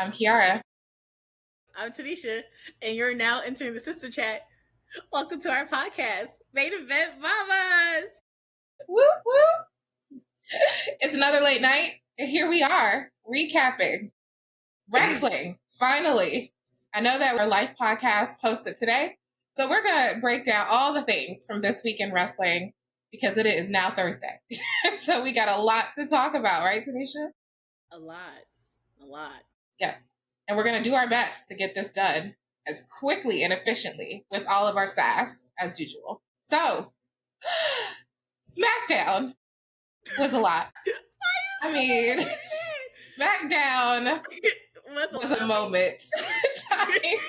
I'm Kiara. I'm Tanesha, and you're now entering the sister chat. Welcome to our podcast, Main Event Mamas. Woo woo! It's another late night, and here we are, recapping wrestling, finally. I know that our live podcast posted today, so we're going to break down all the things from this week in wrestling, because it is now Thursday. So we got a lot to talk about, right, Tanesha? A lot. Yes. And we're going to do our best to get this done as quickly and efficiently with all of our sass, as usual. So, SmackDown was a lot. I mean, SmackDown was a moment. It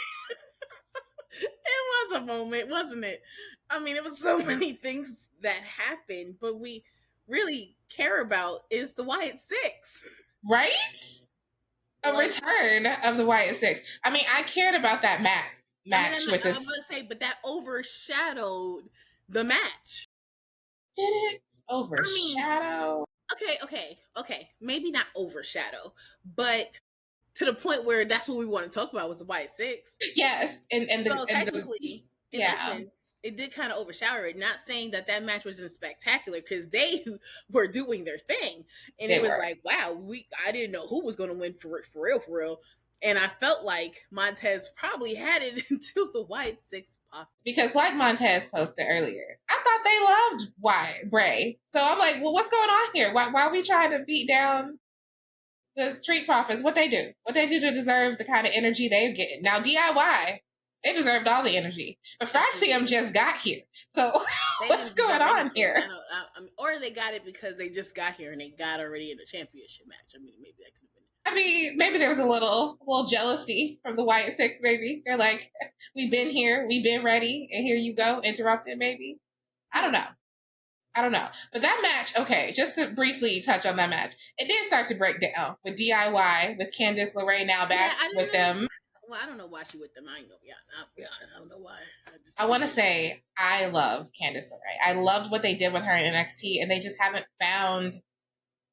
was a moment, wasn't it? I mean, it was so many things that happened, but we really care about is the Wyatt Sicks. Right? A return of the Wyatt Sicks. I mean, I cared about that match with this. I was going to say, but that overshadowed the match. Did it overshadow? Okay. Maybe not overshadow, but to the point where that's what we want to talk about was the Wyatt Sicks. Yes, in essence, it did kind of overshadow it. Not saying that match wasn't spectacular, because they were doing their thing, and it was like, wow, I didn't know who was going to win for real. And I felt like Montez probably had it until the Wyatt Sicks popped. Because like Montez posted earlier, I thought they loved Bray. So I'm like, well, what's going on here? Why are we trying to beat down the Street Profits? What they do to deserve the kind of energy they're getting? Now, DIY, they deserved all the energy. But Fraxium just got here. So what's going on here? Or they got it because they just got here and they got already in the championship match. I mean, maybe that could have been. I mean, maybe there was a little jealousy from the Wyatt Sicks, maybe. They're like, we've been here, we've been ready, and here you go, interrupted, maybe. I don't know. But that match, okay, just to briefly touch on that match, it did start to break down with DIY, with Candice LeRae now back with them. Well, I don't know why she with them. I ain't gonna be honest. I don't know why. I want to say I love Candice LeRae. I loved what they did with her in NXT, and they just haven't found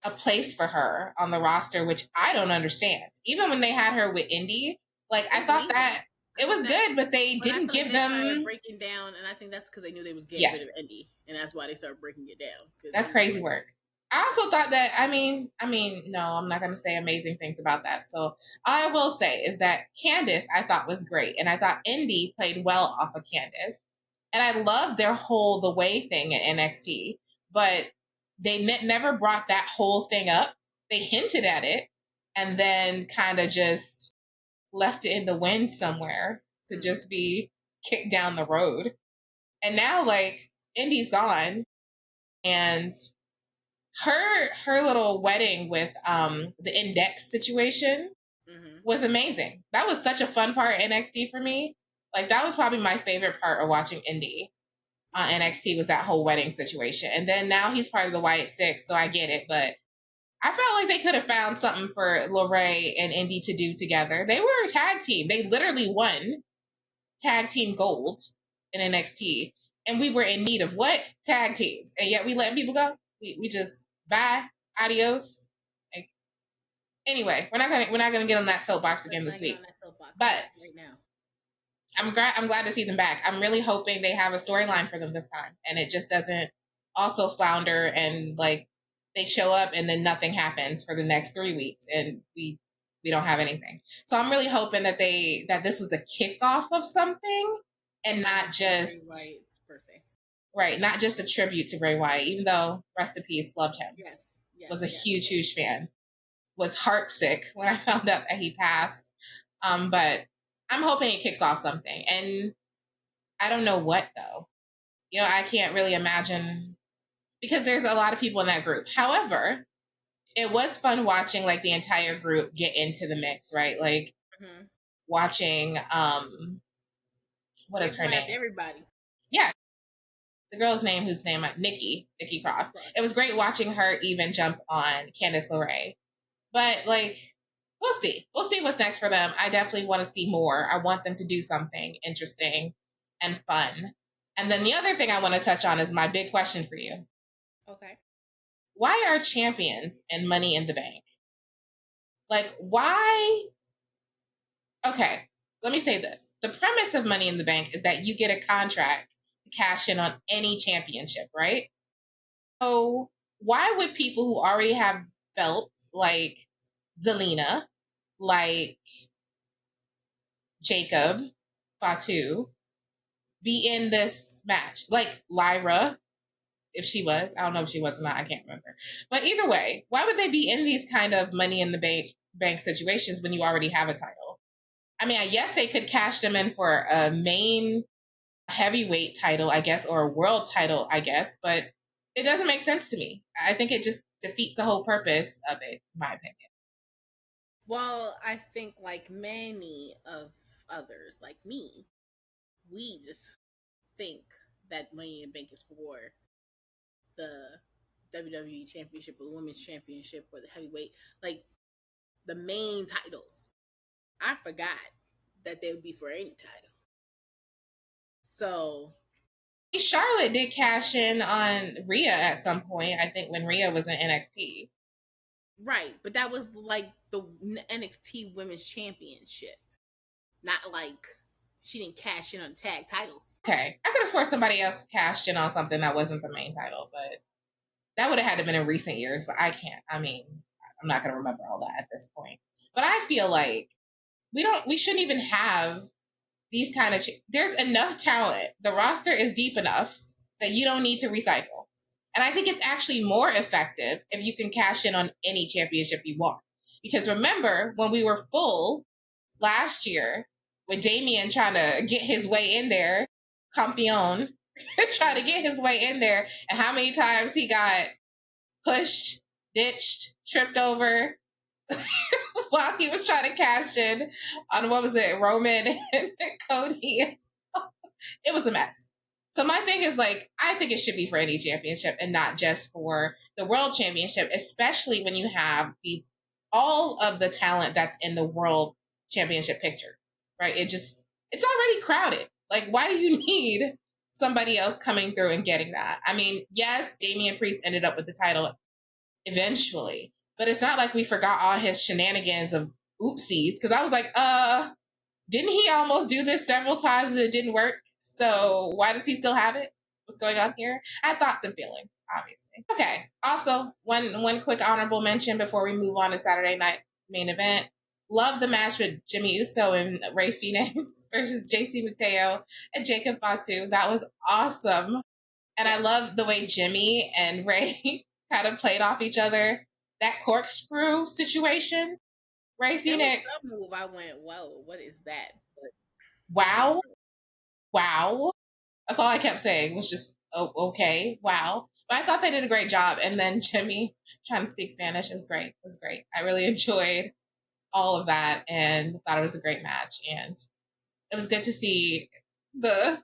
a place for her on the roster, which I don't understand. Even when they had her with Indy, like I thought that it was good, but they didn't give them breaking down, and I think that's because they knew they was getting rid of Indy, and that's why they started breaking it down. That's crazy work. I also thought that I mean, no, I'm not going to say amazing things about that. So all I will say is that Candice I thought was great, and I thought Indy played well off of Candice, and I loved their whole the way thing at NXT, but they never brought that whole thing up. They hinted at it and then kind of just left it in the wind somewhere to just be kicked down the road. And now, like, Indy's gone, and her little wedding with the Index situation was amazing. That was such a fun part of NXT for me. Like, that was probably my favorite part of watching Indy on NXT was that whole wedding situation. And then now he's part of the Wyatt Sicks, so I get it. But I felt like they could have found something for LeRae and Indy to do together. They were a tag team. They literally won tag team gold in NXT. And we were in need of what? Tag teams. And yet we let people go. We just bye, adios. Like, anyway, we're not gonna get on that soapbox again this week. But right now. I'm glad to see them back. I'm really hoping they have a storyline for them this time, and it just doesn't also flounder and like they show up and then nothing happens for the next 3 weeks and we don't have anything. So I'm really hoping that this was a kickoff of something and not just not just a tribute to Bray Wyatt, even though rest in peace, loved him. Yes. Was a huge fan. Was heartsick when I found out that he passed. But I'm hoping it kicks off something. And I don't know what, though. You know, I can't really imagine, because there's a lot of people in that group. However, it was fun watching, like, the entire group get into the mix, right? Like, watching, what is her name? Everybody. Yeah. The girl's name, whose name, Nikki Cross. It was great watching her even jump on Candice LeRae. But, like, we'll see. We'll see what's next for them. I definitely want to see more. I want them to do something interesting and fun. And then the other thing I want to touch on is my big question for you. Okay. Why are champions in Money in the Bank? Like, why Okay, let me say this. The premise of Money in the Bank is that you get a contract to cash in on any championship, right? So why would people who already have belts like Zelina, like Jacob, Fatu, be in this match? Like Lyra, if she was. I don't know if she was or not. I can't remember. But either way, why would they be in these kind of Money in the bank situations when you already have a title? I mean, I guess they could cash them in for a main heavyweight title, I guess, or a world title, I guess, but it doesn't make sense to me. I think it just defeats the whole purpose of it, in my opinion. Well, I think like many of others, like me, we just think that Money in the Bank is for the WWE Championship or the Women's Championship or the heavyweight, like the main titles. I forgot that they would be for any title. So Charlotte did cash in on Rhea at some point, I think, when Rhea was in NXT. right, but that was like the NXT Women's Championship, not like she didn't cash in on tag titles. Okay, I could have sworn somebody else cashed in on something that wasn't the main title, but that would have had to have been in recent years, but I can't. I mean, I'm not going to remember all that at this point. But I feel like we shouldn't even have these kind of there's enough talent. The roster is deep enough that you don't need to recycle. And I think it's actually more effective if you can cash in on any championship you want. Because remember when we were full last year with Damian trying to get his way in there, Campion, trying to get his way in there, and how many times he got pushed, ditched, tripped over while he was trying to cash in on, what was it, Roman and Cody. It was a mess. So my thing is, like, I think it should be for any championship and not just for the world championship, especially when you have all of the talent that's in the world championship picture, right? It's already crowded. Like, why do you need somebody else coming through and getting that? I mean, yes, Damian Priest ended up with the title eventually, but it's not like we forgot all his shenanigans of oopsies, because I was like, didn't he almost do this several times and it didn't work? So why does he still have it? What's going on here? I thoughts and feelings, obviously. Okay. Also, one quick honorable mention before we move on to Saturday night main event. Love the match with Jimmy Uso and Rey Fenix versus JC Mateo and Jacob Fatu. That was awesome. And I love the way Jimmy and Rey kind of played off each other. That corkscrew situation. Rey Fenix. Some move I went, whoa, what is that? But, wow. That's all I kept saying was just, oh, okay, wow. But I thought they did a great job. And then Jimmy trying to speak Spanish, it was great. It was great. I really enjoyed all of that and thought it was a great match. And it was good to see the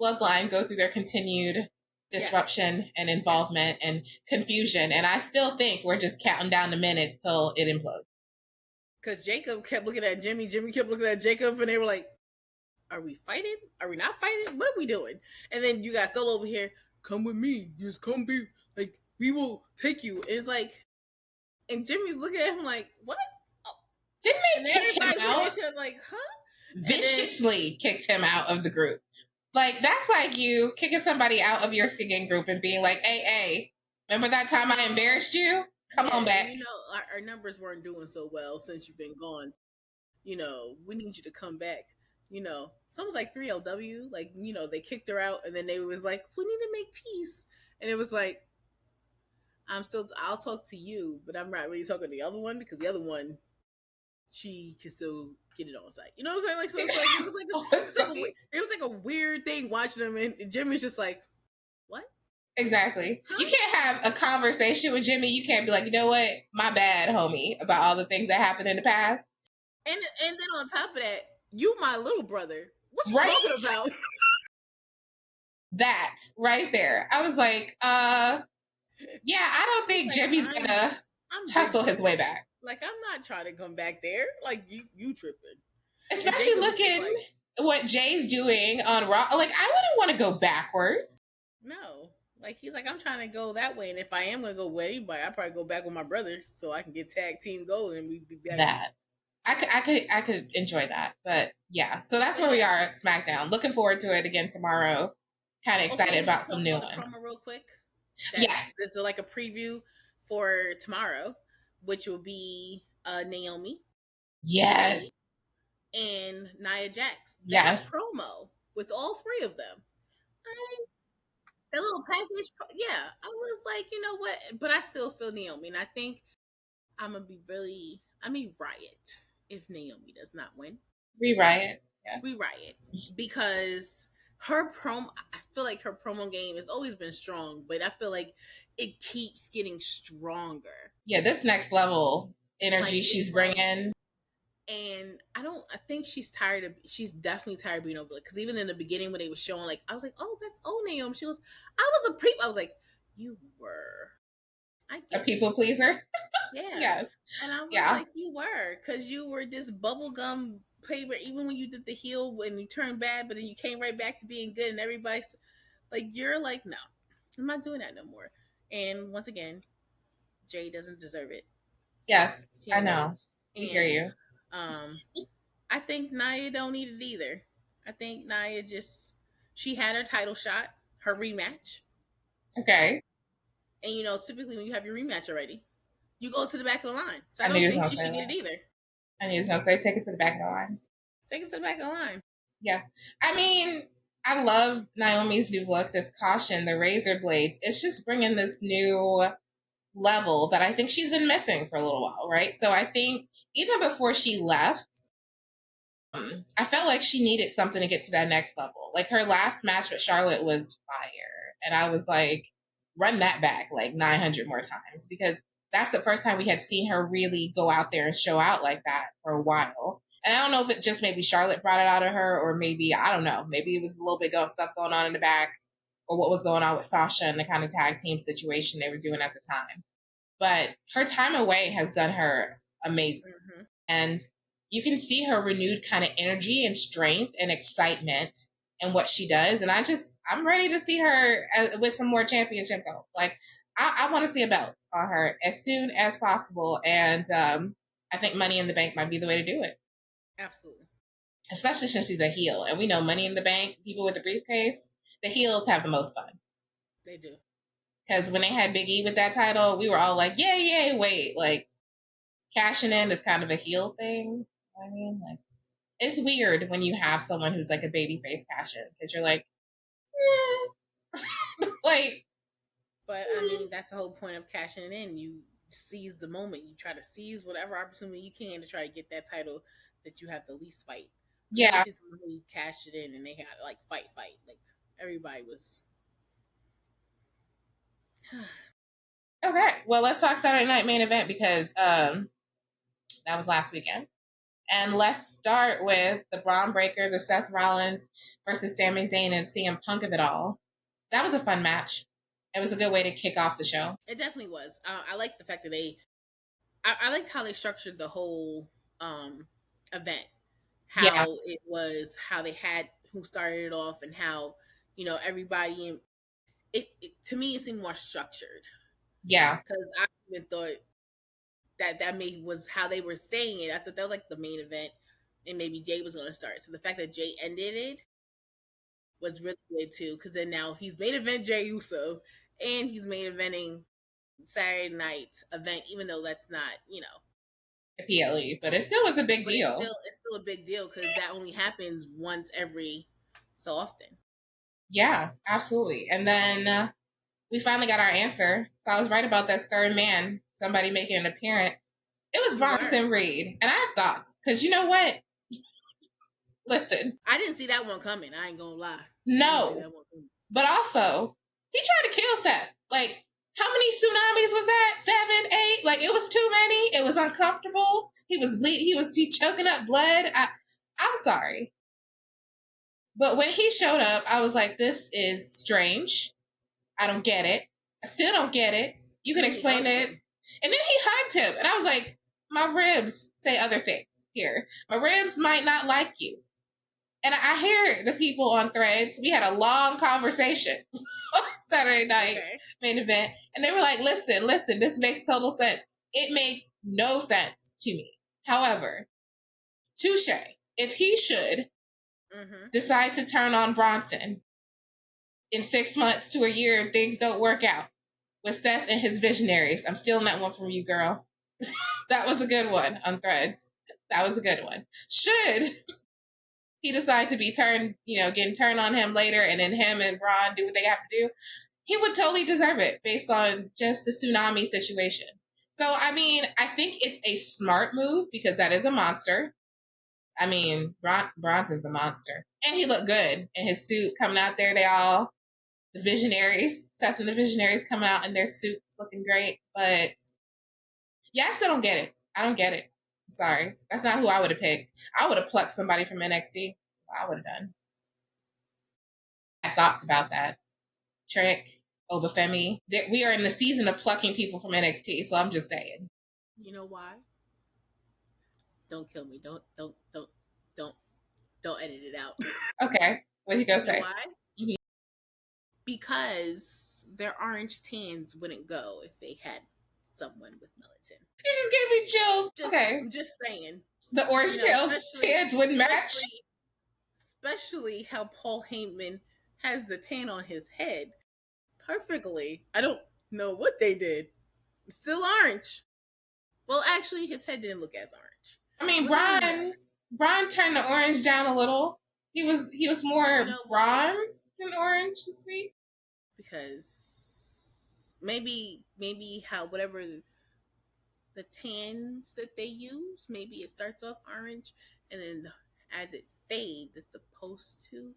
Bloodline go through their continued disruption and involvement and confusion. And I still think we're just counting down the minutes till it implodes. Because Jacob kept looking at Jimmy kept looking at Jacob, and they were like, are we fighting? Are we not fighting? What are we doing? And then you got Solo over here, come with me. Just come be, like, we will take you. And it's like, and Jimmy's looking at him like, what? Oh. Didn't they kick him out? Like, huh? Viciously kicked him out of the group. Like, that's like you kicking somebody out of your singing group and being like, hey, remember that time I embarrassed you? Come on back. You know, our numbers weren't doing so well since you've been gone. You know, we need you to come back. You know, someone's like 3LW, like, you know, they kicked her out and then they was like, we need to make peace. And it was like, I'll talk to you, but I'm not really talking to the other one because the other one, she can still get it on site. You know what I'm saying? Like, so it's like, it was like a weird thing watching them, and Jimmy's just like, what? Exactly. Huh? You can't have a conversation with Jimmy. You can't be like, you know what? My bad, homie, about all the things that happened in the past. And then on top of that, you my little brother. What you talking about? That right there. I was like, yeah, I don't think Jimmy's gonna hustle his way back. Like, I'm not trying to come back there. Like, you tripping. Especially looking like, what Jay's doing on Raw. Like, I wouldn't want to go backwards. No. Like, he's like, I'm trying to go that way. And if I am going to go with anybody, I'd probably go back with my brothers so I can get tag team gold and we'd be back. That. I could enjoy that. But yeah, so that's where we are at SmackDown. Looking forward to it again tomorrow. Kind of excited about some new ones. Promo real quick. Yes, this is like a preview for tomorrow, which will be Naomi. Yes. And Nia Jax. Yes. That promo with all three of them. That little package, yeah. I was like, you know what? But I still feel Naomi, and I think I'm gonna be riot if Naomi does not win. Riot. Yes. Riot because her promo. I feel like her promo game has always been strong, but I feel like it keeps getting stronger. Yeah, this next level energy she's bringing. And I think she's definitely tired of being over. Because even in the beginning when they were showing, like, I was like, oh, that's Naomi. She was, I was a peep. I was like, you were. A people pleaser? Yeah. Yes. And I was like, you were. Because you were this bubblegum paper, even when you did the heel, when you turned bad, but then you came right back to being good. And everybody's like, you're like, no, I'm not doing that no more. And once again, Jay doesn't deserve it. Yes, I know. We hear you. I think Nia don't need it either. I think Nia she had her title shot, her rematch. Okay. And typically when you have your rematch already, you go to the back of the line. So I don't think she should get it either. I knew you was gonna say take it to the back of the line. Take it to the back of the line. Yeah. I mean, I love Naomi's new look, this caution, the razor blades. It's just bringing this new level that I think she's been missing for a little while, right? So I think even before she left, I felt like she needed something to get to that next level. Like her last match with Charlotte was fire. And I was like, run that back like 900 more times because that's the first time we had seen her really go out there and show out like that for a while. And I don't know if it just maybe Charlotte brought it out of her or maybe, I don't know, maybe it was a little bit of stuff going on in the back or what was going on with Sasha and the kind of tag team situation they were doing at the time. But her time away has done her amazing. Mm-hmm. And you can see her renewed kind of energy and strength and excitement in what she does. And I'm ready to see her with some more championship gold. Like, I want to see a belt on her as soon as possible. And I think Money in the Bank might be the way to do it. Absolutely. Especially since she's a heel. And we know Money in the Bank, people with the briefcase, the heels have the most fun. They do. Because when they had Big E with that title, we were all like, yay, wait. Like, cashing in is kind of a heel thing. I mean, like, it's weird when you have someone who's like a babyface cash in because you're like, like. But I mean, that's the whole point of cashing in. You seize the moment. You try to seize whatever opportunity you can to try to get that title that you have the least fight. Yeah. See someone who cashed it in and they had to like fight. Like everybody was. Okay, well, let's talk Saturday Night Main Event because that was last weekend. And let's start with the Brom Breaker, the Seth Rollins versus Sami Zayn and CM Punk of it all. That was a fun match. It was a good way to kick off the show. It definitely was. I like the fact that I like how they structured the whole event. How it was, how they had who started it off, and how everybody. To me, it seemed more structured. Yeah, because I even thought that was how they were saying it. I thought that was like the main event, and maybe Jay was going to start. So the fact that Jay ended it was really good too, because then now he's main event Jay Uso, and he's main eventing Saturday night event, even though that's not a PLE, but it still was a big deal. It's still a big deal because that only happens once every so often. Yeah, absolutely. And then we finally got our answer. So I was right about that third man, somebody making an appearance. It was Bronson Reed. And I have thoughts. Because you know what? Listen. I didn't see that one coming. I ain't going to lie. No. But also, he tried to kill Seth. Like, how many tsunamis was that? 7, 8? Like, it was too many. It was uncomfortable. He was bleeding. He was choking up blood. I'm sorry. But when he showed up, I was like, this is strange. I don't get it. I still don't get it. You can explain it. And then he hugged him. And I was like, my ribs say other things here. My ribs might not like you. And I hear the people on Threads. We had a long conversation Saturday night main event. And they were like, listen, this makes total sense. It makes no sense to me. However, touche. If he should decide to turn on Bronson in 6 months to a year, things don't work out with Seth and his visionaries. I'm stealing that one from you, girl. That was a good one on Threads. That was a good one. Should he decide to be getting turned on him later, and then him and Braun do what they have to do, he would totally deserve it based on just the tsunami situation. So, I mean, I think it's a smart move because that is a monster. I mean, Bronson's a monster. And he looked good in his suit coming out there. The Visionaries, Seth and the Visionaries coming out in their suits looking great. But, yeah, I still don't get it. I don't get it. I'm sorry. That's not who I would have picked. I would have plucked somebody from NXT. That's what I would have done. I had thoughts about that. Trick, Obafemi. We are in the season of plucking people from NXT, so I'm just saying. You know why? Don't kill me. Don't edit it out. Okay. What are you gonna say? Why? Mm-hmm. Because their orange tans wouldn't go if they had someone with melatonin. You just gave me chills. Okay. I'm just saying. The orange tans wouldn't match. Especially how Paul Heyman has the tan on his head perfectly. I don't know what they did. It's still orange. Well, actually, his head didn't look as orange. I mean, Braun turned the orange down a little. He was more bronze than orange this week. Because maybe how whatever the tans that they use, maybe it starts off orange and then as it fades, it's supposed to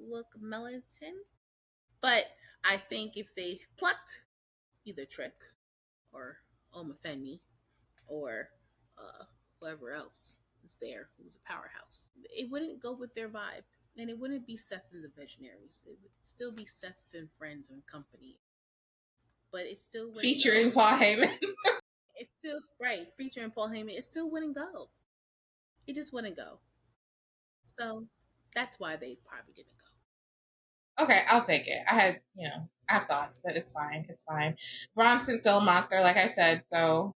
look melatonin. But I think if they plucked either Trick or Omafemi or whoever else is there who's a powerhouse, it wouldn't go with their vibe. And it wouldn't be Seth and the Visionaries. It would still be Seth and friends and company. But it still wouldn't featuring go. Paul Heyman. It's still right, featuring Paul Heyman. It still wouldn't go. It just wouldn't go. So that's why they probably didn't go. Okay, I'll take it. I have thoughts, but it's fine. It's fine. Bronson's still a monster, like I said, so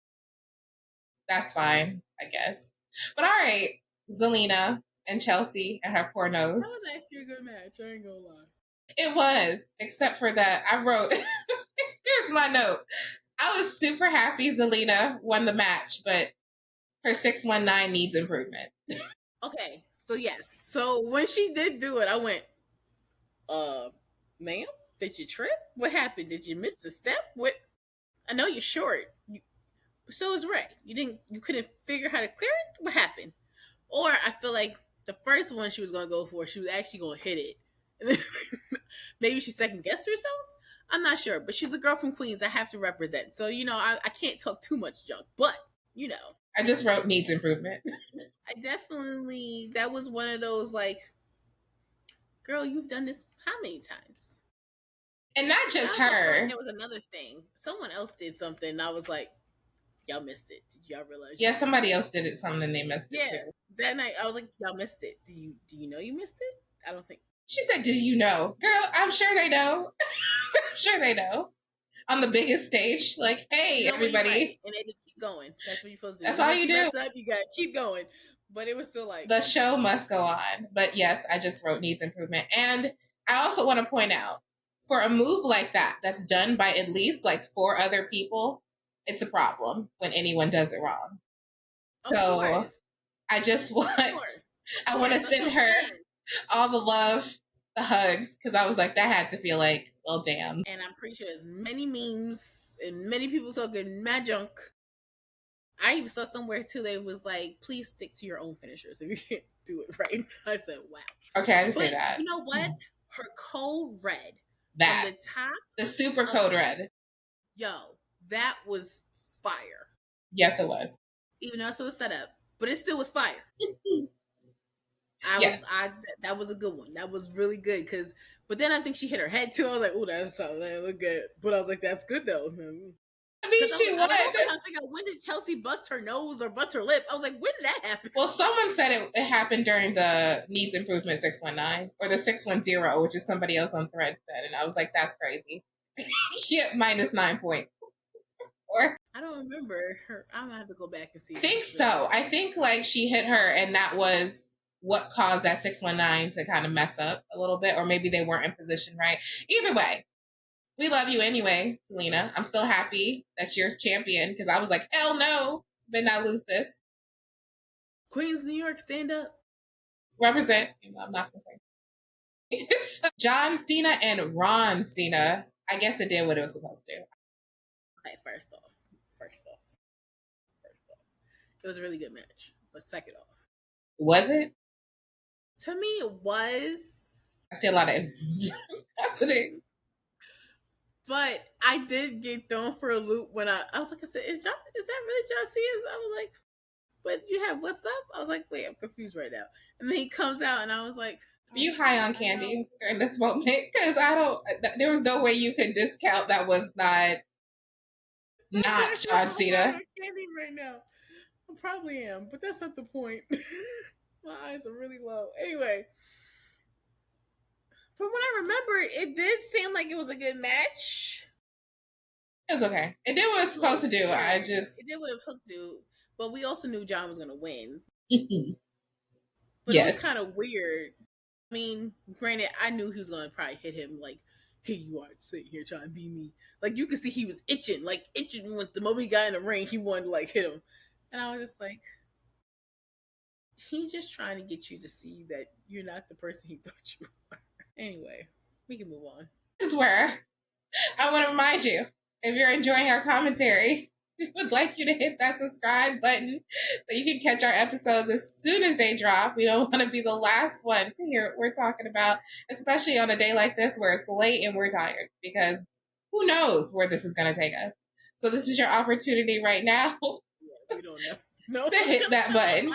that's fine, I guess. But all right, Zelina and Chelsea and her poor nose. That was actually a good match. I ain't gonna lie. It was, except for that I wrote. Here's my note. I was super happy Zelina won the match, but her 619 needs improvement. Okay, so yes. So when she did do it, I went, ma'am, did you trip? What happened? Did you miss the step? What? I know you're short. So is Ray. You couldn't figure how to clear it? What happened? Or I feel like the first one she was going to go for, she was actually going to hit it. And then maybe she second guessed herself? I'm not sure. But she's a girl from Queens. I have to represent. So, I can't talk too much junk. But, I just wrote needs improvement. That was one of those, like, girl, you've done this how many times? And not just her. There was another thing. Someone else did something. And I was like, y'all missed it. Did y'all realize? Yeah, somebody else did it. Something they missed it too. That night I was like, y'all missed it. Do you know you missed it? I don't think. She said, "Do you know, girl? I'm sure they know. I'm sure they know." On the biggest stage, like, hey, everybody, right. And they just keep going. That's what you're supposed to do. That's all you do. Mess up, you gotta keep going. But it was still like the show must go on. But yes, I just wrote needs improvement, and I also want to point out for a move like that that's done by at least like 4 other people. It's a problem when anyone does it wrong. So I just want to send her all the love, the hugs, because I was like, that had to feel like, well, damn. And I'm pretty sure there's many memes and many people talking mad junk. I even saw somewhere too, they was like, please stick to your own finishers if you can't do it right. I said, wow. Okay, I didn't say that. You know what? Mm-hmm. Her code red. That. From the top. The super code red. Yo. That was fire. Yes, it was. Even though I saw the setup, but it still was fire. That was a good one. That was really good but then I think she hit her head too. I was like, oh, that looked good. But I was like, that's good though. I mean, she was. I was trying to figure out when did Chelsea bust her nose or bust her lip. I was like, when did that happen? Well, someone said it happened during the needs improvement 619 or the 610, which is somebody else on Thread said, and I was like, that's crazy. She had -9 points. I don't don't remember her. I'm gonna have to go back and see. I think so. I think like she hit her, and that was what caused that 619 to kind of mess up a little bit, or maybe they weren't in position right. Either way, we love you anyway, Zelina. I'm still happy that you're champion because I was like, hell no, better not lose this. Queens, New York, stand up. Represent. I'm not complaining. John Cena and Ron Cena. I guess it did what it was supposed to. Okay, first off, it was a really good match. But second off, was it? To me, it was. I see a lot of happening. But I did get thrown for a loop when I was like, I said, is that really John Cena's? I was like, but you have what's up? I was like, wait, I'm confused right now. And then he comes out and I was like, are you high on candy during this moment? Because there was no way you could discount that was not John Cena. Candy right now. I probably am, but that's not the point. My eyes are really low. Anyway, from what I remember, it did seem like it was a good match. It was okay. It did what it was supposed to do. It did what it was supposed to do, but we also knew John was going to win. But yes. It was kind of weird. I mean, granted, I knew he was going to probably hit him like, hey, you are sitting here trying to be me. Like, you could see he was itching when the moment he got in the ring, he wanted to like hit him. And I was just like, he's just trying to get you to see that you're not the person he thought you were. Anyway, we can move on. This is where I want to remind you, if you're enjoying our commentary, we would like you to hit that subscribe button so you can catch our episodes as soon as they drop. We don't want to be the last one to hear what we're talking about, especially on a day like this where it's late and we're tired, because who knows where this is going to take us. So this is your opportunity right now. Yeah, we don't know. To hit that button.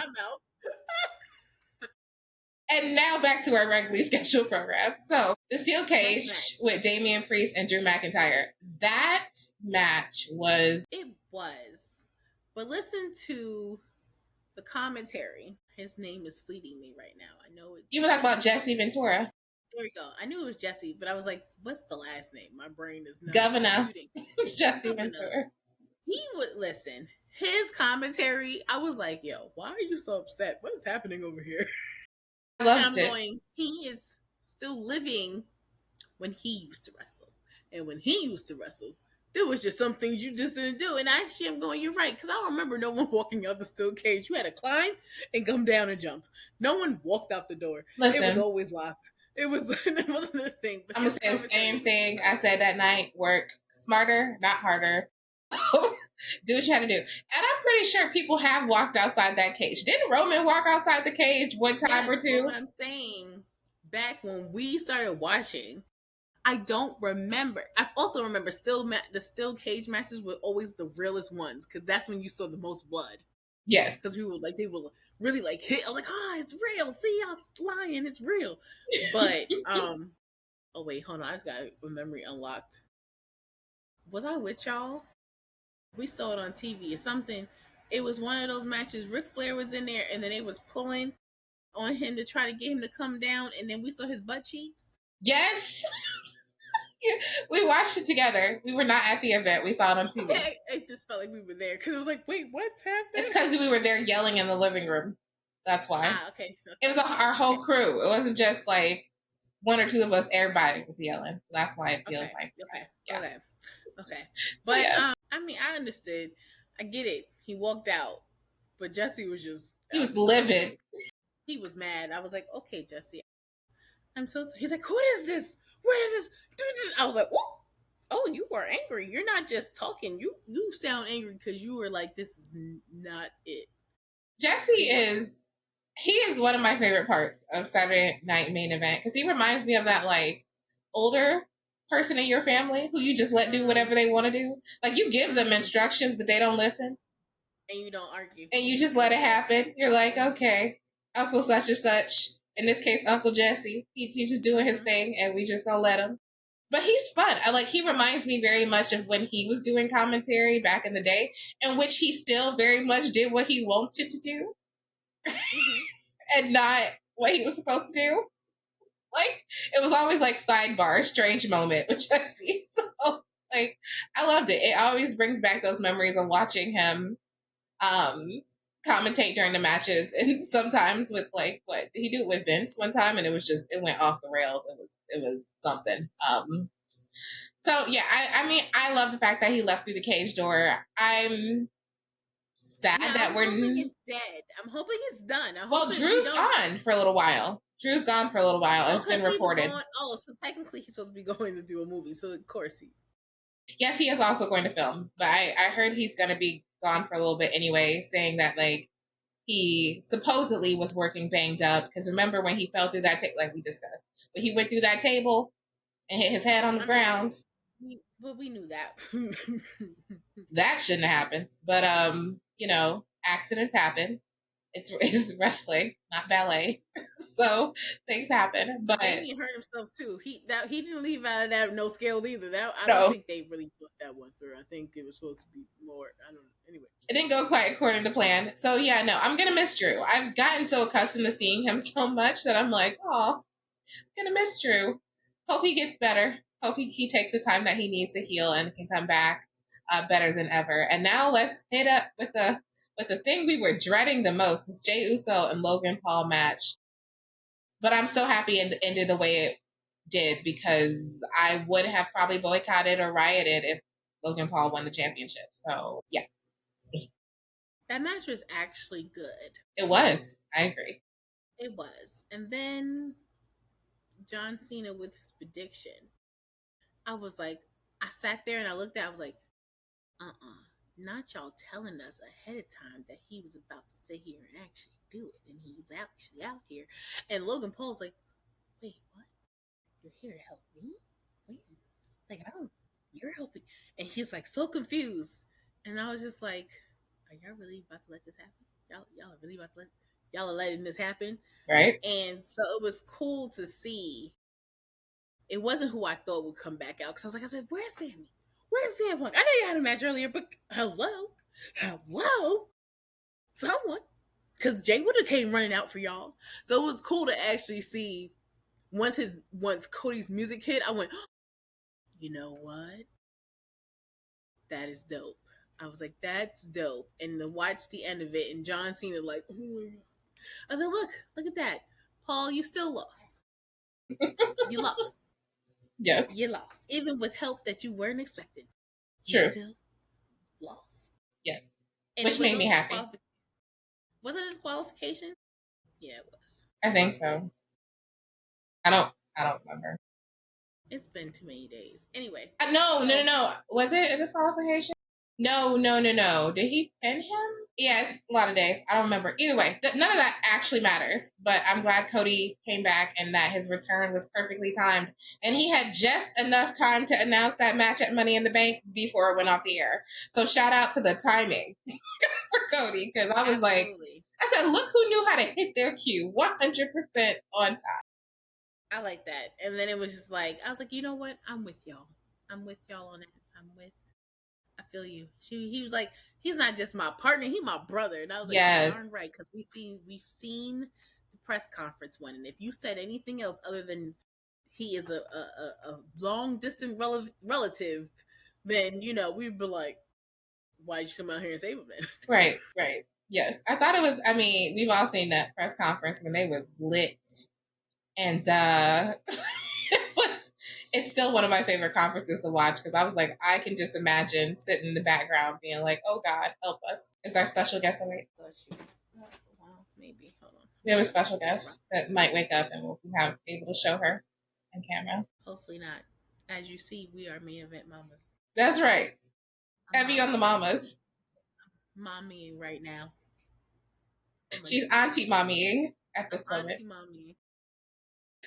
And now back to our regularly scheduled program. So the steel cage with Damian Priest and Drew McIntyre. That match was... It was. But listen to the commentary. His name is fleeting me right now. I know it's... You were talking about Jesse Ventura. There we go. I knew it was Jesse, but I was like, what's the last name? My brain is not... Governor. It's Jesse Ventura. He would listen. His commentary, I was like, yo, why are you so upset? What is happening over here? I loved it. Going, he is still living when he used to wrestle. And when he used to wrestle, there was just some things you just didn't do. And actually, I'm going, you're right. Because I don't remember no one walking out the steel cage. You had to climb and come down and jump. No one walked out the door. Listen, it was always locked. It wasn't a thing. But I'm going to say the same thing I said that night. Work smarter, not harder. Do what you had to do. And I'm pretty sure people have walked outside that cage. Didn't Roman walk outside the cage one time or two? What I'm saying, back when we started watching, I don't remember. I also remember the steel cage matches were always the realest ones, because that's when you saw the most blood. Yes. Because people they will really like hit. I was like, it's real. See, y'all lying. It's real. But oh wait, hold on. I just got a memory unlocked. Was I with y'all? We saw it on TV or something. It was one of those matches. Ric Flair was in there, and then they was pulling on him to try to get him to come down, and then we saw his butt cheeks. Yes. We watched it together. We were not at the event. We saw it on TV. Okay. It just felt like we were there, because it was like, wait, what's happening? It's because we were there yelling in the living room. That's why. Okay. It was our whole crew. It wasn't just like one or two of us. Everybody was yelling. So that's why it feels like. Okay. But yes. I mean, I understood. I get it. He walked out, but Jesse was just... He was livid. He was mad. I was like, okay, Jesse, I'm so sorry. He's like, who is this? Where is this? I was like, oh, you are angry. You're not just talking. You sound angry because you were like, this is not it. Jesse he is one of my favorite parts of Saturday Night Main Event, because he reminds me of that like older person in your family who you just let do whatever they want to do. Like, you give them instructions, but they don't listen. And you don't argue. And you just let it happen. You're like, okay, Uncle such and such. In this case, Uncle Jesse. He's just doing his thing, and we just gonna let him. But he's fun. He reminds me very much of when he was doing commentary back in the day, in which he still very much did what he wanted to do. And not what he was supposed to do. Like, it was always like sidebar, strange moment with Jesse. So Like, I loved it. It always brings back those memories of watching him commentate during the matches, and sometimes with like what did he do it with Vince one time, and it went off the rails. It was something. So yeah, I mean, I love the fact that he left through the cage door. I'm sad that I'm we're hoping it's dead. I'm hoping it's done. well, Drew's gone for a little while. Drew's gone for a little while. It's been reported. So technically he's supposed to be going to do a movie. So of course he. Yes, he is also going to film, but I heard he's going to be gone for a little bit anyway, saying that like he supposedly was working banged up because remember when he fell through that table, like we discussed, when he went through that table and hit his head on the ground. But we knew that. That shouldn't have happened. But you know, accidents happen. It's wrestling, not ballet. So things happen. But Jamie hurt himself too. He didn't leave out of that no scale either. I don't think they really put that one through. I think it was supposed to be more. I don't know. Anyway, it didn't go quite according to plan. So yeah, no, I'm gonna miss Drew. I've gotten so accustomed to seeing him so much that I'm like, oh, I'm gonna miss Drew. Hope he gets better. Hope he takes the time that he needs to heal and can come back better than ever. And now let's hit up with the thing we were dreading the most, this Jey Uso and Logan Paul match. But I'm so happy it ended the way it did because I would have probably boycotted or rioted if Logan Paul won the championship. So yeah. That match was actually good. It was. I agree. It was. And then John Cena with his prediction. I was like, I sat there and I looked at it, I was like, not y'all telling us ahead of time that he was about to sit here and actually do it. And he's actually out here. And Logan Paul's like, wait, what? You're here to help me? Wait, like, you're helping. And he's like so confused. And I was just like, are y'all really about to let this happen? Y'all are really about to y'all are letting this happen? Right. And so it was cool to see. It wasn't who I thought would come back out. Because I said, where's Sammy? Where's Sam Punk? I know you had a match earlier, but hello? Someone. Because Jay would have came running out for y'all. So it was cool to actually see once Cody's music hit, I went, you know what? That is dope. I was like, that's dope. And to watch the end of it and John Cena like, oh my God. I was like, look at that. Paul, you still lost. You lost. Yes. You lost. Even with help that you weren't expecting. True. You still lost. Yes. And which made me happy. Was it a disqualification? Yeah, it was. I think so. I don't remember. It's been too many days. Anyway. No. Was it a disqualification? No. Did he pin him? Yeah, it's a lot of days. I don't remember. Either way, none of that actually matters. But I'm glad Cody came back and that his return was perfectly timed. And he had just enough time to announce that match at Money in the Bank before it went off the air. So shout out to the timing for Cody because I was Absolutely. I said, look who knew how to hit their cue. 100% on time. I like that. And then it was just like, I was like, you know what? I'm with y'all. I'm with y'all on it. I feel you. He was like, he's not just my partner, he's my brother. And I was like, yes. Darn right, because we've seen the press conference one. And if you said anything else other than he is a long distant relative, then we'd be like, why'd you come out here and save him then? Right. Yes. I thought it was, we've all seen that press conference when they were lit. And it's still one of my favorite conferences to watch because I was like, I can just imagine sitting in the background being like, oh God, help us. Is our special guest awake? Well, maybe. Hold on. We have a special guest that might wake up and we'll be able to show her on camera. Hopefully not. As you see, we are main event mamas. That's right. Heavy on the mamas. Mommying right now. She's auntie mommying at this moment. Auntie mommying.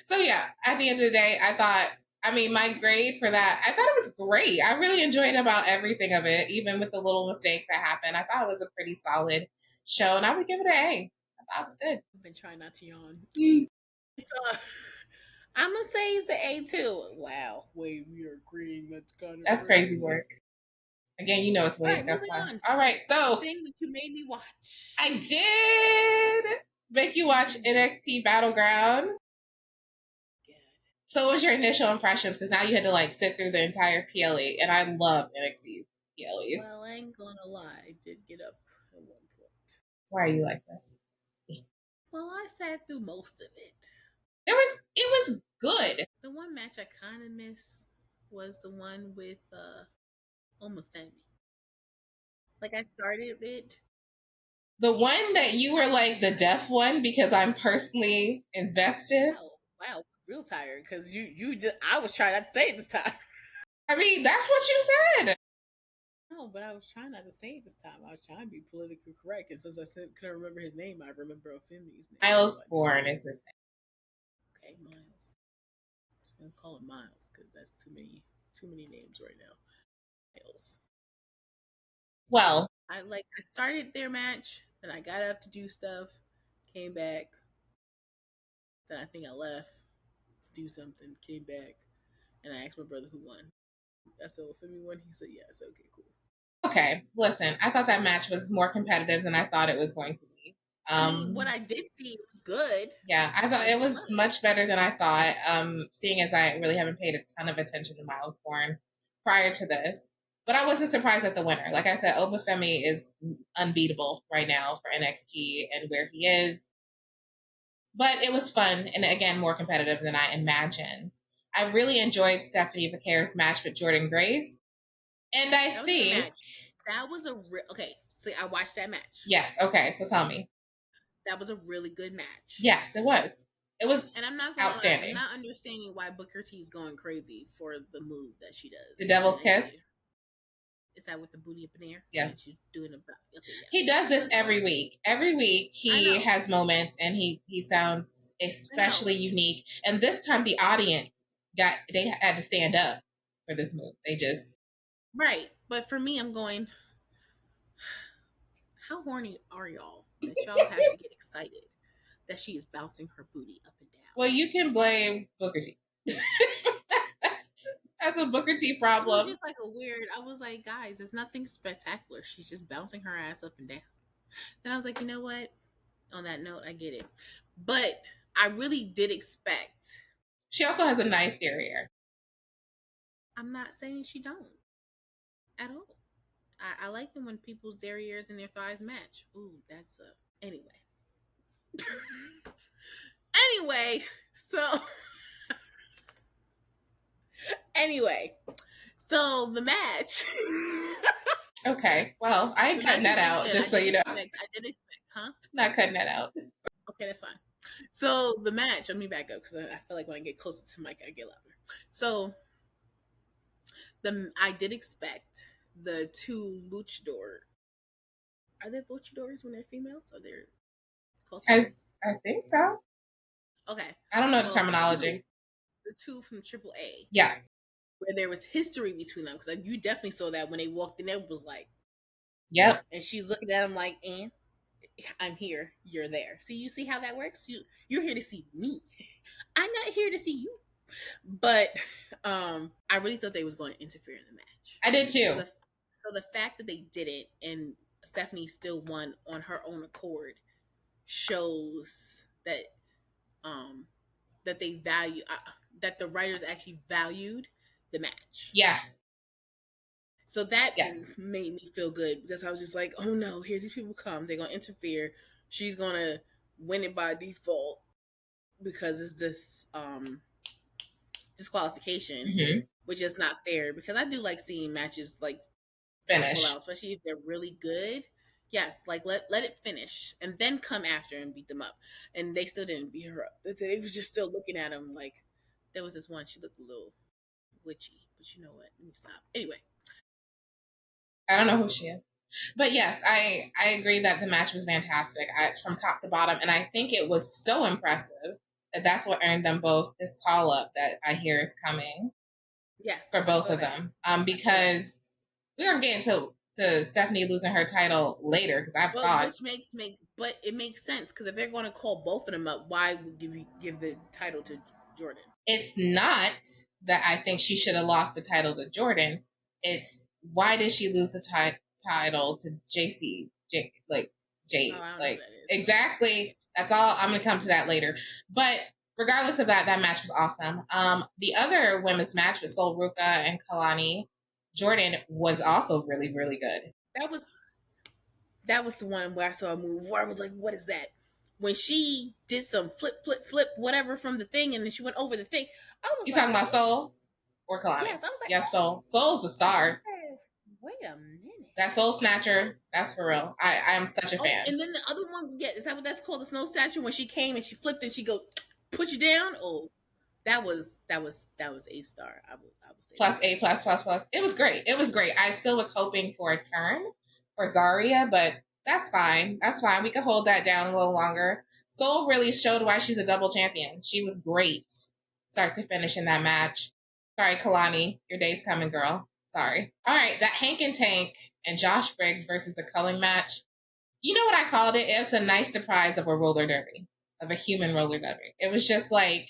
So yeah, at the end of the day, I thought, my grade for that, I thought it was great. I really enjoyed about everything of it, even with the little mistakes that happened. I thought it was a pretty solid show, and I would give it an A. I thought it was good. I've been trying not to yawn. I'm going to say it's an A too. Wow. Wait, we are agreeing. That's crazy work. Again, it's late. That's fine. All right, so. The thing that you made me watch. I did make you watch NXT Battleground. So what was your initial impressions? Because now you had to like sit through the entire PLE, and I love NXT PLEs. Well, I ain't gonna lie, I did get up at one point. Why are you like this? Well, I sat through most of it. It was good. The one match I kind of miss was the one with Omafemi. Like I started it. The one that you were like the deaf one because I'm personally invested. Wow, real tired because you just I was trying not to say it this time. I mean, that's what you said. No, but I was trying not to say it this time. I was trying to be politically correct, and since I couldn't remember his name, I remember Ofemi's name. Miles Bourne is his name. Okay, Miles. I'm just gonna call him Miles because that's too many names right now. Miles. Well, I started their match, then I got up to do stuff, came back, then I think I left to do something, came back, and I asked my brother who won. I said, Ofemi won. He said, yeah. I said, okay, cool. Okay, listen, I thought that match was more competitive than I thought it was going to be. I mean, what I did see was good. Yeah, I thought it was much better than I thought. Seeing as I really haven't paid a ton of attention to Miles Bourne prior to this, but I wasn't surprised at the winner. Like I said, Obafemi is unbeatable right now for NXT and where he is. But it was fun and again more competitive than I imagined. I really enjoyed Stephanie Vaquer's match with Jordynne Grace, and I think that was okay. See, I watched that match. Yes. Okay. So tell me. That was a really good match. Yes, it was. It was and I'm not gonna outstanding. Lie, I'm not understanding why Booker T is going crazy for the move that she does. The Devil's Kiss. Is that with the booty up in the air? Yeah. She's doing okay, yeah. He does this every week. Every week he has moments and he sounds especially unique. And this time the audience they had to stand up for this move. They just right. But for me, I'm going, how horny are y'all that y'all have to get excited that she is bouncing her booty up and down? Well, you can blame Booker T. That's a Booker T problem. It was just like a weird. I was like, guys, there's nothing spectacular. She's just bouncing her ass up and down. Then I was like, you know what? On that note, I get it. But I really did expect. She also has a nice derriere. I'm not saying she don't at all. I like it when people's derrieres and their thighs match. Ooh, that's a anyway. Anyway, so the match. Okay, well, I ain't cutting that out, just so you know. I did expect, huh? Not cutting that out. Okay, that's fine. So the match, let me back up because I feel like when I get closer to Mike, I get louder. So I did expect the two luchador. Are they luchadors when they're females? Or they're I think so. Okay. I don't know the terminology. The two from AAA. Yes. Where there was history between them. Because you definitely saw that when they walked in, it was like, yep. And she's looking at him like, and I'm here, you're there. See, you see how that works? You're here to see me. I'm not here to see you. But I really thought they was going to interfere in the match. I did too. So the fact that they didn't and Stephanie still won on her own accord shows that that they value that the writers actually valued the match. Yes. So that made me feel good because I was just like, oh no, here these people come. They're going to interfere. She's going to win it by default because it's this disqualification, which is not fair because I do like seeing matches like finish, especially if they're really good. Yes, like let it finish and then come after and beat them up. And they still didn't beat her up. They was just still looking at him like there was this one. She looked a little witchy, but you know what? Let me stop. Anyway. I don't know who she is. But yes, I agree that the match was fantastic from top to bottom. And I think it was so impressive that that's what earned them both this call up that I hear is coming. Yes. For both of them. Because we're going to get into Stephanie losing her title later because I thought. But it makes sense because if they're going to call both of them up, why would give the title to Jordan? It's not that I think she should have lost the title to Jordan. It's why did she lose the title to Jade? Like exactly. That's all. I'm gonna come to that later. But regardless of that, that match was awesome. The other women's match with Sol Ruka and Kalani Jordan was also really, really good. That was the one where I saw a move where I was like, what is that? When she did some flip, whatever from the thing, and then she went over the thing. I was You talking about Sol or Kalani? Yes, I was like, yes, Sol. Sol's the star. Wait a minute. That Soul Snatcher, that's for real. I am such a fan. And then the other one, is that what that's called? The Snow Snatcher, when she came and she flipped and she go put you down. Oh, that was A star. I would say plus A plus. It was great. It was great. I still was hoping for a turn for Zarya, but that's fine. That's fine. We could hold that down a little longer. Soul really showed why she's a double champion. She was great, start to finish in that match. Sorry, Kalani, your day's coming, girl. Sorry. All right, that Hank and Tank and Josh Briggs versus the Culling match. You know what I called it? It was a nice surprise of a roller derby, of a human roller derby. It was just like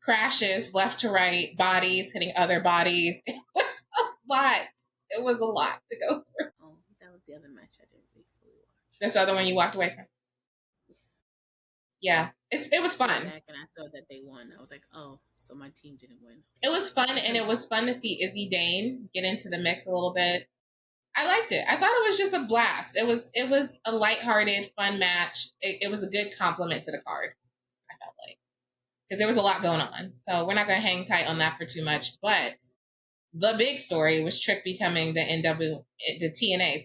crashes left to right, bodies hitting other bodies. It was a lot. It was a lot to go through. Oh, that was the other match I didn't really fully watch. This other one you walked away from? Yeah. It was fun. Back and I saw that they won. I was like, oh, so my team didn't win. It was fun, and it was fun to see Izzy Dane get into the mix a little bit. I liked it. I thought it was just a blast. It was a lighthearted, fun match. It was a good compliment to the card, I felt like. Because there was a lot going on. So we're not going to hang tight on that for too much. But the big story was Trick becoming the TNA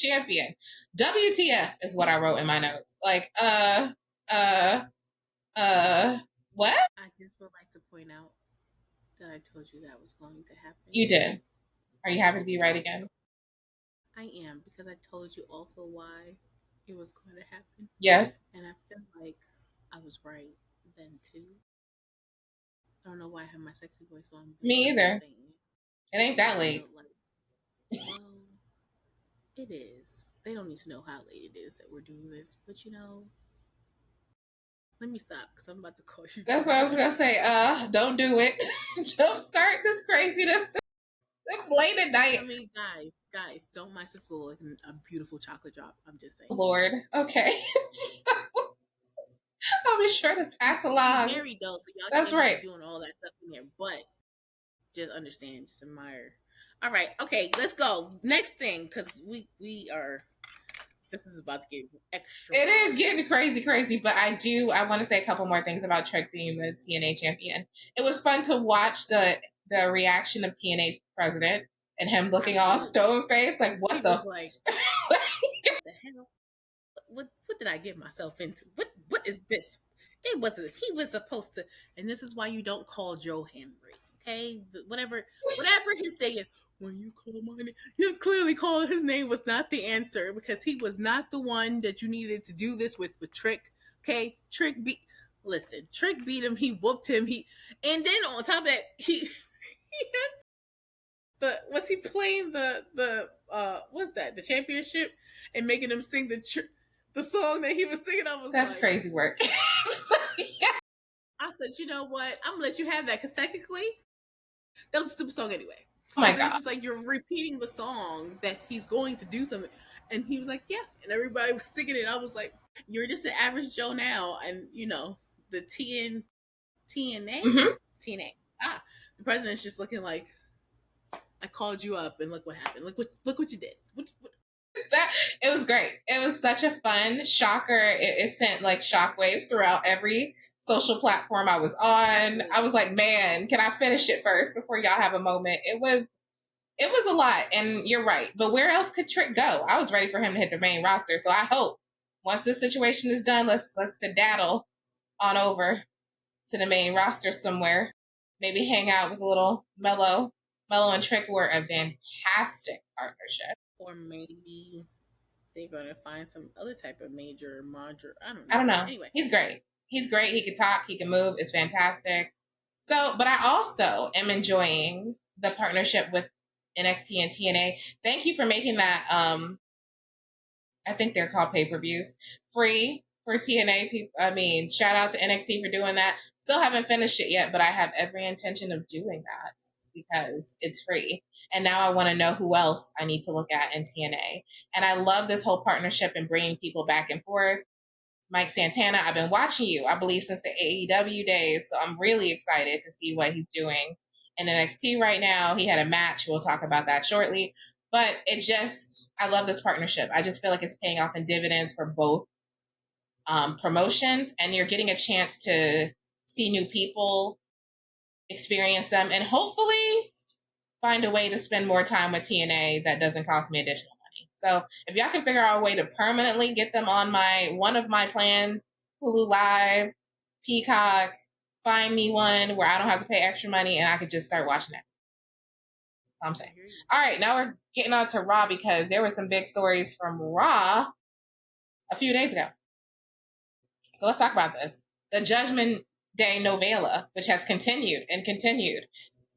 champion. WTF is what I wrote in my notes. Like, what? I just would like to point out that I told you that was going to happen. You did. Are you happy to be right again? I am, because I told you also why it was going to happen. Yes. And I feel like I was right then too. I don't know why I have my sexy voice on. Me either. It ain't that late. Well, it is. They don't need to know how late it is that we're doing this, but let me stop because I'm about to call you. That's what I was gonna say. Don't do it. Don't start this craziness. It's late at night. I mean, guys, don't my sister look like a beautiful chocolate drop. I'm just saying. Lord, okay. I'll be sure to pass along. She's married though, so y'all That's right. Doing all that stuff in there, but just understand, just admire. All right, okay, let's go. Next thing, because we are. This is about to get extra. It is getting crazy, but I want to say a couple more things about Trick being the TNA champion. It was fun to watch the reaction of TNA's president and him looking all stone-faced, like, what the? Like, the hell? What did I get myself into? What is this? It wasn't. He was supposed to, and this is why you don't call Joe Henry. Okay, whatever his thing is. When you call my name, you clearly called his name was not the answer, because he was not the one that you needed to do this with Trick. Okay, Trick beat him. He whooped him. And then on top of that, he had was he playing the what's that, the championship, and making him sing the song that he was singing. That's crazy work. Yeah. I said, you know what? I'm gonna let you have that, because technically that was a stupid song anyway. Oh my God. It's just like you're repeating the song that he's going to do something. And he was like, yeah. And everybody was singing it. I was like, you're just an average Joe now. And, the TNA? Mm-hmm. TNA. The president's just looking like, I called you up and look what happened. Look what you did. What? It was great. It was such a fun shocker. It sent like shockwaves throughout every social platform I was on. Absolutely. I was like, man, can I finish it first before y'all have a moment? It was a lot, and you're right. But where else could Trick go? I was ready for him to hit the main roster. So I hope once this situation is done, let's skedaddle on over to the main roster somewhere. Maybe hang out with a little Mello. Mello and Trick were a fantastic partnership. Or maybe they're going to find some other type of major. I don't know. Anyway. He's great. He can talk. He can move. It's fantastic. So, but I also am enjoying the partnership with NXT and TNA. Thank you for making that, I think they're called pay-per-views, free for TNA people. I mean, shout out to NXT for doing that. Still haven't finished it yet, but I have every intention of doing that, because it's free. And now I want to know who else I need to look at in TNA. And I love this whole partnership and bringing people back and forth. Mike Santana, I've been watching you, I believe, since the AEW days. So I'm really excited to see what he's doing in NXT right now. He had a match. We'll talk about that shortly. But I love this partnership. I just feel like it's paying off in dividends for both promotions. And you're getting a chance to see new people, experience them, and hopefully find a way to spend more time with TNA that doesn't cost me additional money. So if y'all can figure out a way to permanently get them on one of my plans, Hulu Live, Peacock, find me one where I don't have to pay extra money and I could just start watching it. That's all I'm saying. All right, now we're getting on to Raw because there were some big stories from Raw a few days ago. So let's talk about this. The Judgment Day novella, which has continued and continued.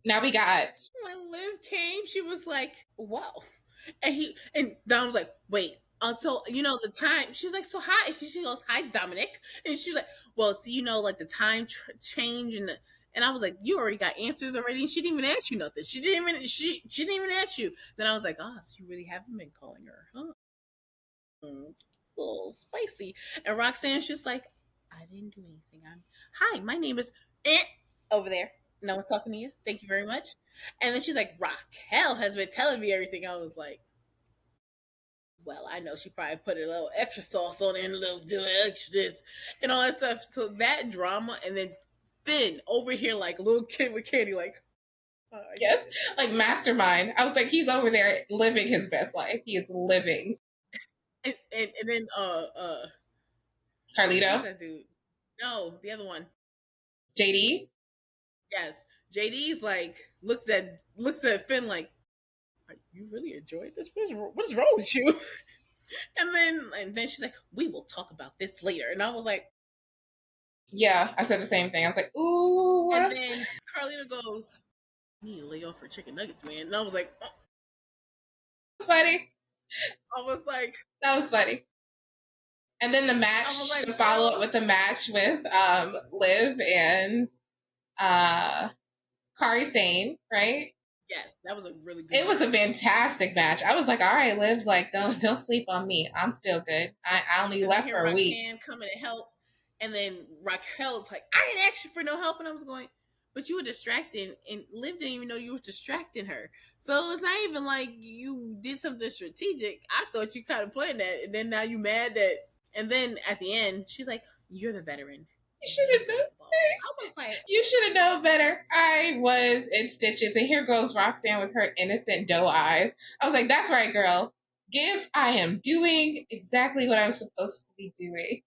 Now we got... When Liv came, she was like, whoa. And Dom was like, wait. So, the time, she was like, so hi. She goes, hi, Dominic. And she's like, well, see, like the time change and I was like, you already got answers already. And she didn't even ask you nothing. She didn't even ask you. Then I was like, oh, so you really haven't been calling her, huh? A little spicy. And Roxanne's just like, I didn't do anything. Hi, my name is over there. No one's talking to you. Thank you very much. And then she's like, Raquel has been telling me everything. I was like, well, I know she probably put a little extra sauce on it and a little do extra this and all that stuff. So that drama, and then Finn over here like a little kid with candy, like, yes, like mastermind. I was like, he's over there living his best life. He is living. And then Carlito. Who's that dude? No, the other one. JD. Yes, JD's like looks at Finn like, are you really enjoying this? What is wrong with you? And then she's like, we will talk about this later. And I was like, yeah, I said the same thing. I was like, ooh. And then Carlina goes, you need to lay off for chicken nuggets, man. And I was like, oh. That's funny. I was like, that was funny. And then the match, like, to follow up with the match with Liv and Kairi Sane, right? Yes, that was a really good match. Was a fantastic match. I was like, all right, Liv's like, don't sleep on me. I'm still good. I only left for a week. Roxanne coming to help. And then Raquel's like, I didn't ask you for no help. And I was going, but you were distracting, and Liv didn't even know you were distracting her. So it's not even like you did something strategic. I thought you kind of planned that, and then now you mad that. And then at the end, she's like, "You're the veteran. You should have known." I was like, "You should have known better." I was in stitches, and here goes Roxanne with her innocent doe eyes. I was like, "That's right, girl. I am doing exactly what I'm supposed to be doing."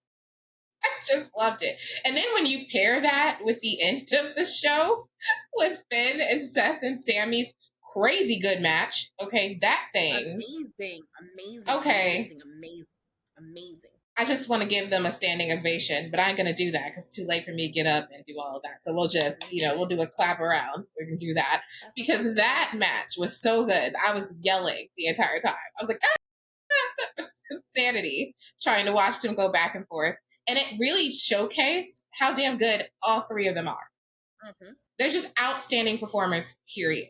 I just loved it. And then when you pair that with the end of the show with Finn and Seth and Sammy's crazy good match, okay, that thing. Amazing. Okay. Amazing. I just want to give them a standing ovation, but I ain't going to do that because it's too late for me to get up and do all of that. So we'll just, we'll do a clap around. We can do that because that match was so good. I was yelling the entire time. I was like, that was insanity trying to watch them go back and forth. And it really showcased how damn good all three of them are. Mm-hmm. They're just outstanding performers, period.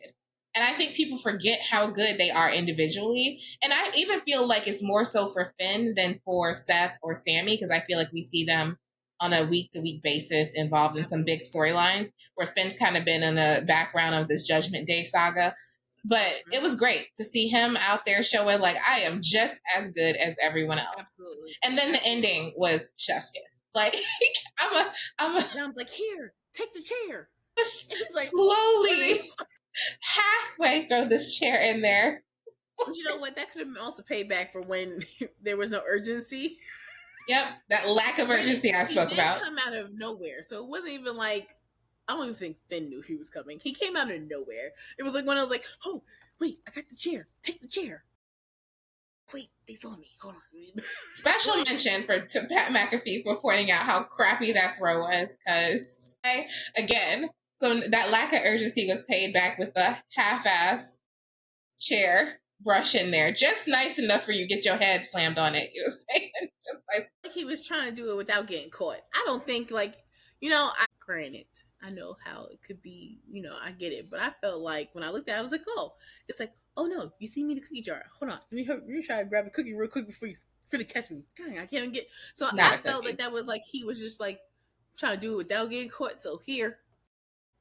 And I think people forget how good they are individually. And I even feel like it's more so for Finn than for Seth or Sammy, because I feel like we see them on a week-to-week basis involved in some big storylines, where Finn's kind of been in the background of this Judgment Day saga. But it was great to see him out there showing, like, I am just as good as everyone else. Absolutely. And then the ending was chef's kiss. Like, Dom's like, here, take the chair. And he's like, slowly, halfway throw this chair in there. You know what? That could have also paid back for when there was no urgency. Yep, that lack of urgency I spoke about. He did come out of nowhere, so it wasn't even like, I don't even think Finn knew he was coming. He came out of nowhere. It was like when I was like, oh, wait, I got the chair. Take the chair. Wait, they saw me. Hold on. Special mention to Pat McAfee for pointing out how crappy that throw was, because, so that lack of urgency was paid back with the half-ass chair brush in there. Just nice enough for you to get your head slammed on it. You know what I'm saying? Just nice. Like he was trying to do it without getting caught. I don't think, granted, I know how it could be, I get it. But I felt like when I looked at it, I was like, oh, it's like, oh no, you see me in the cookie jar. Hold on, let me try to grab a cookie real quick before you for to catch me. Dang, I can't even get. So Not I a felt cookie. like that was like he was just like trying to do it without getting caught. So here,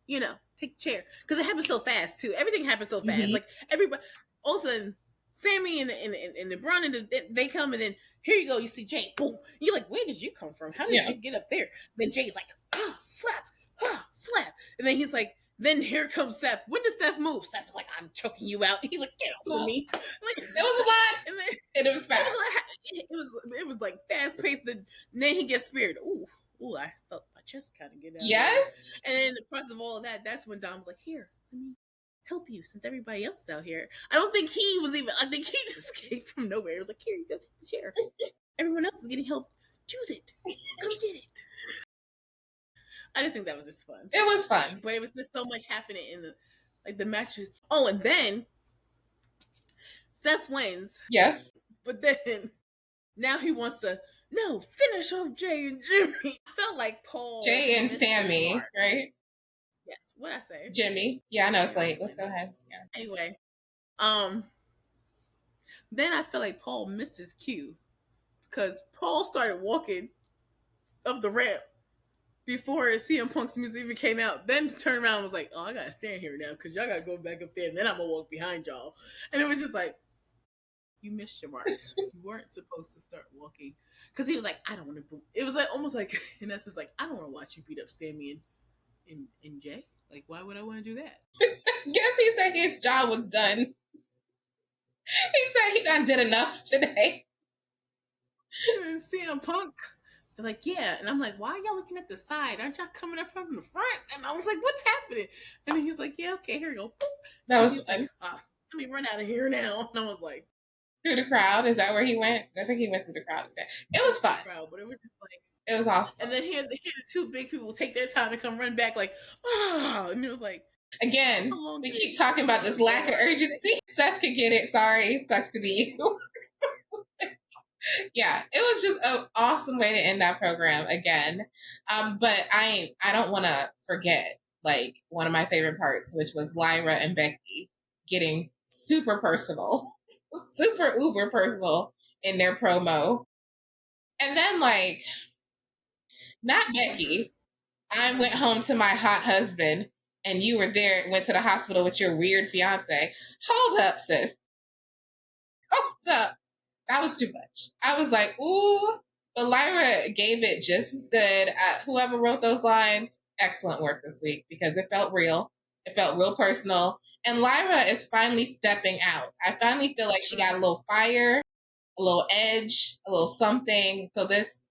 take the chair because it happened so fast too. Everything happened so fast. Mm-hmm. Like everybody, all of a sudden, Sammy and the Braun and they come and then here you go. You see Jay, boom. You're like, where did you come from? How did you get up there? Then Jay's like, slap, slap, and then he's like. Then here comes Seth. When does Seth move? Seth's like, I'm choking you out. He's like, get off of me. Like, it was a lot. And it was fast. It was like fast paced. Then he gets speared. Ooh, I felt my chest kind of get out. Yes. And then in the process of all of that, that's when Dom was like, here, let me help you since everybody else is out here. I don't think he was even, I think he just came from nowhere. It was like, here, you go take the chair. Everyone else is getting help. Choose it. Come get it. I just think that was just fun. It was fun. But it was just so much happening in the matches. Oh, and then Seth wins. Yes. But then now he wants to finish off Jay and Jimmy. I felt like Paul. Jay and Sammy, right? Yes. What'd I say? Jimmy. Yeah, I know it's late. Let's go ahead. Yeah. Anyway. Then I felt like Paul missed his cue because Paul started walking up the ramp before CM Punk's music even came out. Then turned around and was like, oh, I gotta stand here now because y'all gotta go back up there and then I'm gonna walk behind y'all. And it was just like, you missed your mark. You weren't supposed to start walking. Because he was like, I don't want to. It was like almost like, in essence, like, I don't want to watch you beat up Sammy and Jay. Like, why would I want to do that? Guess he said his job was done. He said he done did enough today. And CM Punk, they're like, yeah. And I'm like, why are y'all looking at the side? Aren't y'all coming up from the front? And I was like, what's happening? And then he's like, yeah, okay, here we go. That was fun. Like, let me run out of here now. And I was like, through the crowd? Is that where he went? I think he went through the crowd today. It was fun. But it was just like, it was awesome. And then here the two big people take their time to come run back, like, and it was like, again, we keep talking about this lack of urgency. Seth could get it. Sorry, sucks to be you. Yeah, it was just an awesome way to end that program again. But I don't want to forget like one of my favorite parts, which was Lyra and Becky getting super personal, super uber personal in their promo. And then like, not Becky, I went home to my hot husband and you were there, went to the hospital with your weird fiance. Hold up, sis. Hold up. That was too much. I was like, ooh, but Lyra gave it just as good. Whoever wrote those lines, excellent work this week because it felt real. It felt real personal. And Lyra is finally stepping out. I finally feel like she got a little fire, a little edge, a little something. So this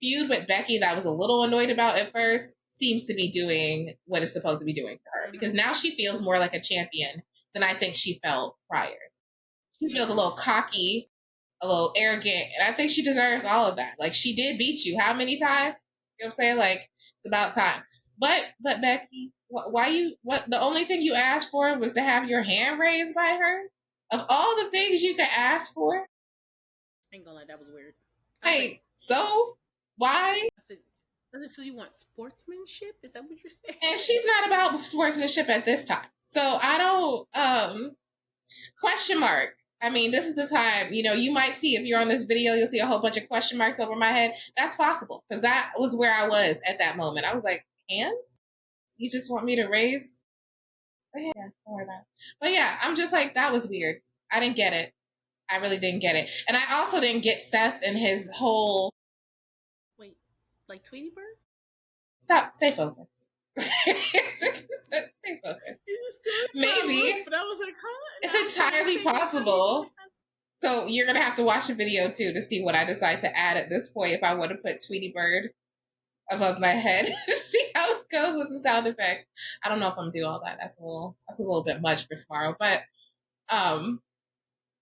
feud with Becky that I was a little annoyed about at first seems to be doing what it's supposed to be doing for her because now she feels more like a champion than I think she felt prior. She feels a little cocky, a little arrogant, and I think she deserves all of that. Like, she did beat you how many times? You know what I'm saying? Like, it's about time. But Becky, the only thing you asked for was to have your hand raised by her? Of all the things you could ask for? Ain't gonna lie, that was weird. Hey, so? Why? I said, so you want sportsmanship? Is that what you're saying? And she's not about sportsmanship at this time. So I don't, question mark. I mean, this is the time, you might see, if you're on this video, you'll see a whole bunch of question marks over my head. That's possible, because that was where I was at that moment. I was like, hands? You just want me to raise? But yeah, don't worry about it. But yeah, I'm just like, that was weird. I didn't get it. I really didn't get it. And I also didn't get Seth and his whole... Wait, like Tweety Bird? Stay focused. Stay focused. Maybe. But I was like, huh? It's entirely possible. So you're going to have to watch the video, too, to see what I decide to add at this point if I want to put Tweety Bird above my head to see how it goes with the sound effect. I don't know if I'm going to do all that. That's a little bit much for tomorrow. But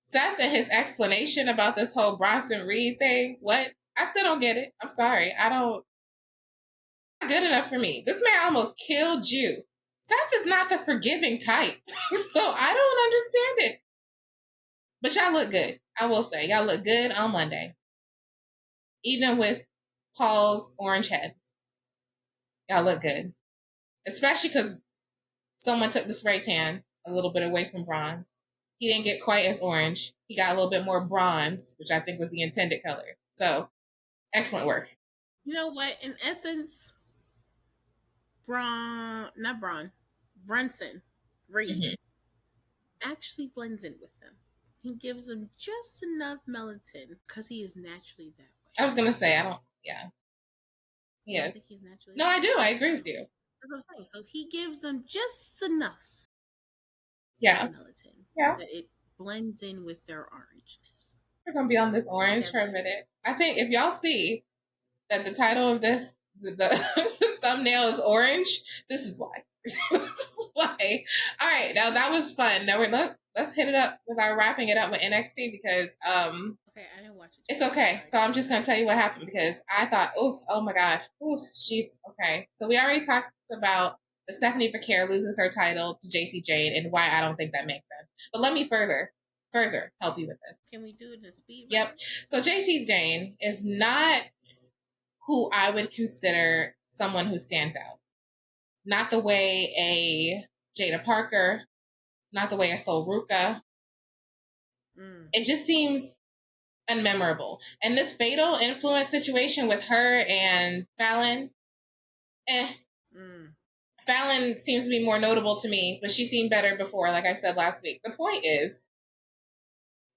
Seth and his explanation about this whole Bronson Reed thing, what? I still don't get it. I'm sorry. Not good enough for me. This man almost killed you. Seth is not the forgiving type. So I don't understand it. But y'all look good. I will say, y'all look good on Monday. Even with Paul's orange head. Y'all look good. Especially because someone took the spray tan a little bit away from Braun. he didn't get quite as orange. He got a little bit more bronze, which I think was the intended color. So, excellent work. You know what? In essence, Brunson Reed Mm-hmm. actually blends in with them. He gives them just enough melatonin because he is naturally that way. I was going to say, I don't, yeah. You don't Yes. think he's naturally No, that I way? do. I agree with you. That's what I'm saying. So he gives them just enough Yeah. melatonin Yeah. that it blends in with their orangeness. We're going to be on this orange for a minute. I think if y'all see that the title of this, the thumbnail is orange, this is why. This is why. All right, now that was fun. Now let's hit it up with our wrapping it up with NXT because okay, I didn't watch it. It's okay. So I'm just gonna tell you what happened because I thought, oh my god, she's okay. So we already talked about the Stephanie Becerra loses her title to JC Jane and why I don't think that makes sense. But let me further help you with this. Can we do it in a speed? Yep. So JC Jane is not who I would consider someone who stands out. Not the way a Jada Parker, not the way a Sol Ruka. It just seems unmemorable. And this fatal influence situation with her and Fallon, Fallon seems to be more notable to me, but she seemed better before, like I said last week. The point is,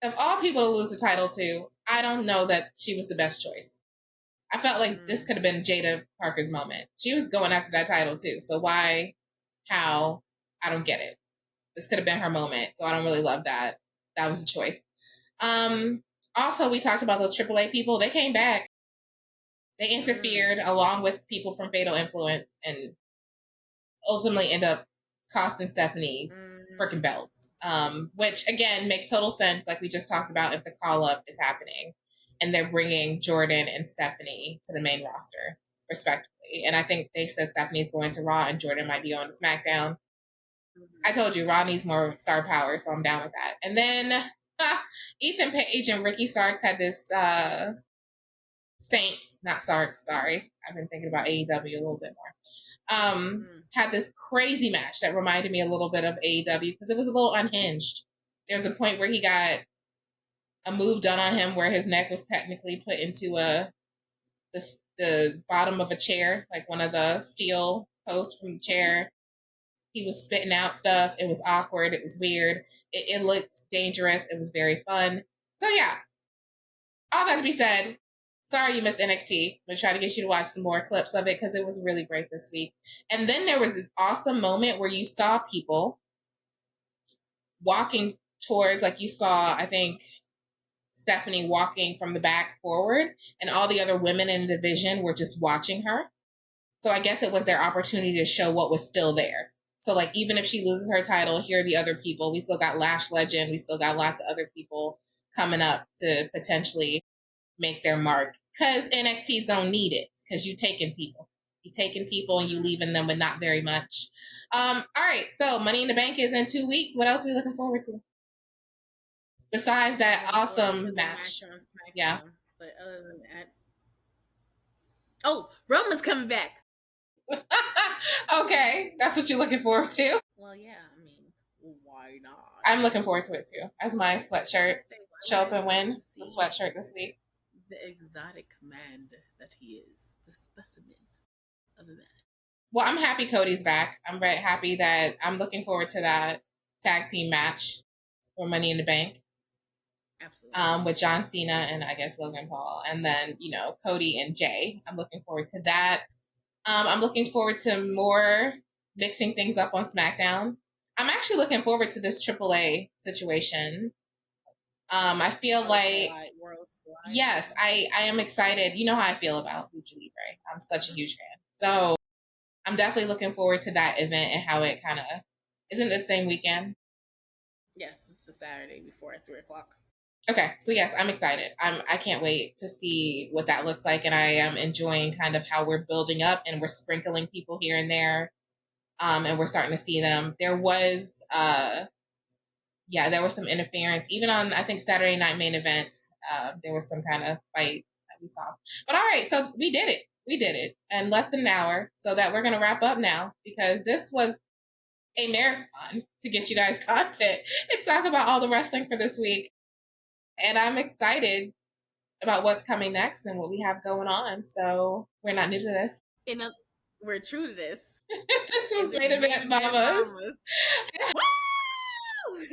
of all people to lose the title to, I don't know that she was the best choice. I felt like this could have been Jada Parker's moment. She was going after that title too. So why, how, I don't get it. This could have been her moment. So I don't really love that. That was a choice. Also, we talked about those AAA people. They came back. They interfered along with people from Fatal Influence and ultimately end up costing Stephanie freaking belts. Which, again, makes total sense, like we just talked about, if the call-up is happening and they're bringing Jordan and Stephanie to the main roster, respectively. And I think they said Stephanie's going to Raw and Jordan might be going to SmackDown. I told you, Raw needs more star power, so I'm down with that. And then Ethan Page and Ricky Starks had this Saints, not Starks, sorry. I've been thinking about AEW a little bit more. Had this crazy match that reminded me a little bit of AEW because it was a little unhinged. There was a point where he got a move done on him where his neck was technically put into the bottom of a chair, like one of the steel posts from the chair. He was spitting out stuff. It was awkward. It was weird. It looked dangerous. It was very fun. So yeah, all that to be said, sorry you missed NXT. I'm going to try to get you to watch some more clips of it because it was really great this week. And then there was this awesome moment where you saw people walking towards, like you saw, I think, Stephanie walking from the back forward, and all the other women in the division were just watching her. So I guess it was their opportunity to show what was still there. So, like, even if she loses her title, here are the other people. We still got Lash Legend. We still got lots of other people coming up to potentially make their mark. Because NXT's don't need it. Because you taking people. You taking people and you leaving them with not very much. All right, so Money in the Bank is in 2 weeks. What else are we looking forward to? Besides that awesome match. Yeah. But other than that. Oh, Roman's coming back. Okay, that's what you're looking forward to. Well, yeah, I mean, why not? I'm looking forward to it too. As my sweatshirt show up and win the sweatshirt this week. The exotic man that he is, the specimen of a man. Well, I'm happy Cody's back. I'm very happy that I'm looking forward to that tag team match for Money in the Bank. Absolutely. With John Cena and I guess Logan Paul, and then Cody and Jay. I'm looking forward to that. I'm looking forward to more mixing things up on SmackDown. I'm actually looking forward to this AAA situation. I feel like yes, I am excited. You know how I feel about Lucha Libre. I'm such a huge fan. So I'm definitely looking forward to that event and how it kind of isn't the same weekend. Yes, it's a Saturday before at 3:00. Okay, so yes, I'm excited. I can't wait to see what that looks like, and I am enjoying kind of how we're building up and we're sprinkling people here and there, and we're starting to see them. There was some interference even on I think Saturday Night Main Event. There was some kind of fight that we saw. But all right, so we did it in less than an hour, so that we're gonna wrap up now because this was a marathon to get you guys content and talk about all the wrestling for this week. And I'm excited about what's coming next and what we have going on. So we're not new to this. We're true to this. This is Main Event Mamas. Woo!